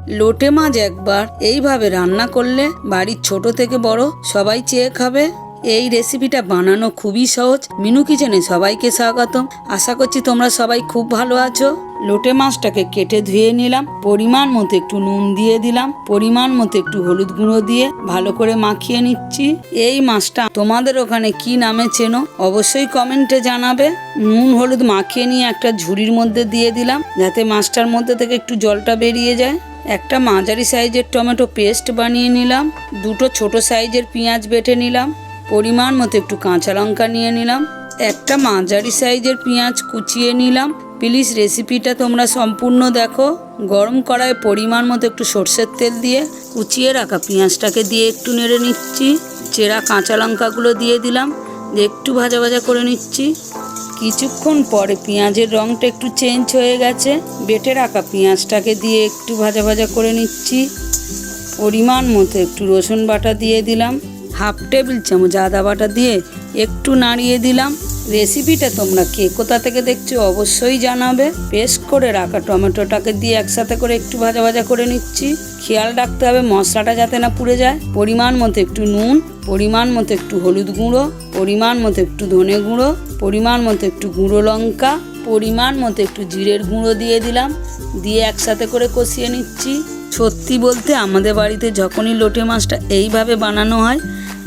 লোটে মাছ একবার এইভাবে রান্না করলে বাড়ির ছোট থেকে বড় সবাই চেয়ে খাবে। এই রেসিপিটা বানানো খুবই সহজ। মিনু কিচেনে সবাইকে স্বাগতম। আশা করছি তোমরা সবাই খুব ভালো আছো। লোটে মাছটাকে কেটে ধুয়ে নিলাম, পরিমাণ মতো একটু নুন দিয়ে দিলাম, পরিমাণ মতো একটু হলুদ গুঁড়ো দিয়ে ভালো করে মাখিয়ে নিচ্ছি। এই মাছটা তোমাদের ওখানে কি নামে চেনো অবশ্যই কমেন্টে জানাবে। নুন হলুদ মাখিয়ে নিয়ে একটা ঝুড়ির মধ্যে দিয়ে দিলাম, যাতে মাছটার মধ্যে থেকে একটু জলটা বেরিয়ে যায়। একটা মাঝারি সাইজের টমেটো পেস্ট বানিয়ে নিলাম, দুটো ছোট সাইজের পেঁয়াজ বেটে নিলাম, পরিমাণ মতো একটু কাঁচা লঙ্কা নিয়ে নিলাম, একটা মাঝারি সাইজের পেঁয়াজ কুচিয়ে নিলাম। প্লিজ রেসিপিটা তোমরা সম্পূর্ণ দেখো। গরম কড়াইয়ে পরিমাণ মতো একটু সর্ষের তেল দিয়ে কুচিয়ে রাখা পেঁয়াজটাকে দিয়ে একটু নেড়ে নিচ্ছি। চেরা কাঁচা লঙ্কাগুলো দিয়ে দিলাম, একটু ভাজা ভাজা করে নিচ্ছি। কিছুক্ষণ পরে পেঁয়াজের রঙটা একটু চেঞ্জ হয়ে গেছে, বেটে রাখা পেঁয়াজটাকে দিয়ে একটু ভাজা ভাজা করে নিচ্ছি। পরিমাণ মতো একটু রসুন বাটা দিয়ে দিলাম, হাফ টেবিল চামচ আদা বাটা দিয়ে একটু নাড়িয়ে দিলাম। রেসিপিটা তোমরা কে কোথা থেকে দেখছো অবশ্যই জানাবে। পেস্ট করে রাখা টমেটোটাকে দিয়ে একসাথে করে একটু ভাজা ভাজা করে নিচ্ছি। খেয়াল রাখতে হবে মশলাটা যাতে না পুড়ে যায়। পরিমাণ মতো একটু নুন, পরিমাণ মতো একটু হলুদ গুঁড়ো, পরিমাণ মতো একটু ধনে গুঁড়ো, পরিমাণ মতো একটু গুঁড়ো লঙ্কা, পরিমাণ মতো একটু জিরের গুঁড়ো দিয়ে দিলাম, দিয়ে একসাথে করে কষিয়ে নিচ্ছি। সত্যি বলতে আমাদের বাড়িতে যখনই লোটে মাছটা এইভাবে বানানো হয়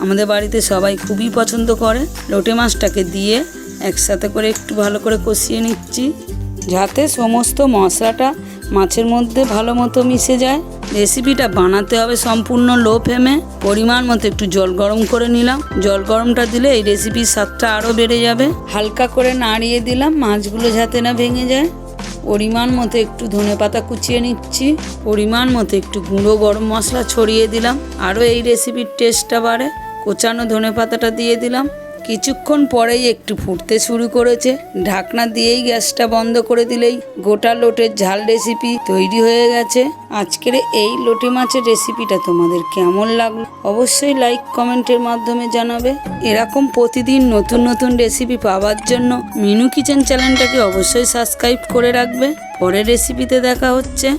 আমাদের বাড়িতে সবাই খুবই পছন্দ করে। লোটে মাছটাকে দিয়ে একসাথে করে একটু ভালো করে কষিয়ে নিচ্ছি, যাতে সমস্ত মশলাটা মাছের মধ্যে ভালো মতো মিশে যায়। রেসিপিটা বানাতে হবে সম্পূর্ণ লো ফ্লেমে। পরিমাণ মতো একটু জল গরম করে নিলাম, জল গরমটা দিলে এই রেসিপির স্বাদটা আরও বেড়ে যাবে। হালকা করে নাড়িয়ে দিলাম মাছগুলো যাতে না ভেঙে যায়। পরিমাণ মতো একটু ধনেপাতা কুচিয়ে নিচ্ছি, পরিমাণ মতো একটু গুঁড়ো গরম মশলা ছড়িয়ে দিলাম, আরও এই রেসিপির টেস্টটা বাড়ে। কোচানো ধনেপাতাটা দিয়ে দিলাম। কিছুক্ষণ পরেই একটু ফুটতে শুরু করেছে, ঢাকনা দিয়েই গ্যাসটা বন্ধ করে দিলেই গোটা লোটের ঝাল রেসিপি তৈরি হয়ে গেছে। আজকের এই লোটে মাছের রেসিপিটা তোমাদের কেমন লাগলো অবশ্যই লাইক কমেন্টের মাধ্যমে জানাবে। এরকম প্রতিদিন নতুন নতুন রেসিপি পাওয়ার জন্য মিনু কিচেন চ্যানেলটাকে অবশ্যই সাবস্ক্রাইব করে রাখবে। পরের রেসিপিতে দেখা হচ্ছে।